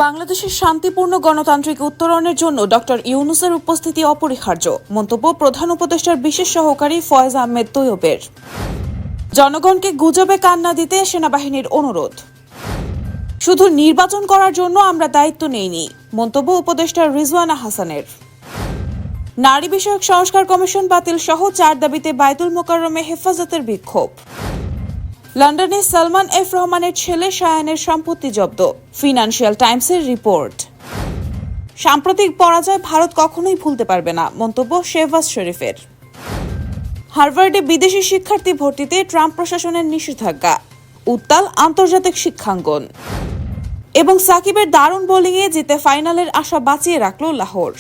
বাংলাদেশের শান্তিপূর্ণ গণতান্ত্রিক উত্তরণের জন্য ডক্টর ইউনূসের উপস্থিতি অপরিহার্য, মন্তব্য প্রধান উপদেষ্টার বিশেষ সহকারী ফয়েজ আহমেদ তৈয়বের। জনগণকে গুজবে কান না দিতে সেনাবাহিনীর অনুরোধ। শুধু নির্বাচন করার জন্য আমরা দায়িত্ব নেইনি, মন্তব্য উপদেষ্টা রিজওয়ানা হাসানের। নারী বিষয়ক সংস্কার কমিশন বাতিল সহ 4 দাবিতে বায়তুল মোকাররমে হেফাজতের বিক্ষোভ। লন্ডনে সালমান এফ রহমানের ছেলে শায়ানের সম্পত্তি জব্দ, ফিনান্সিয়াল টাইমসের রিপোর্ট। সাম্প্রতিক পরাজয় ভারত কখনোই ভুলতে পারবে না, মন্তব্য শেহবাজ শরীফের। হার্ভার্ডে বিদেশি শিক্ষার্থী ভর্তিতে ট্রাম্প প্রশাসনের নিষেধাজ্ঞা, উত্তাল আন্তর্জাতিক শিক্ষাঙ্গন। এবং সাকিবের দারুণ বোলিংয়ে জিতে ফাইনালের আশা বাঁচিয়ে রাখল লাহোর।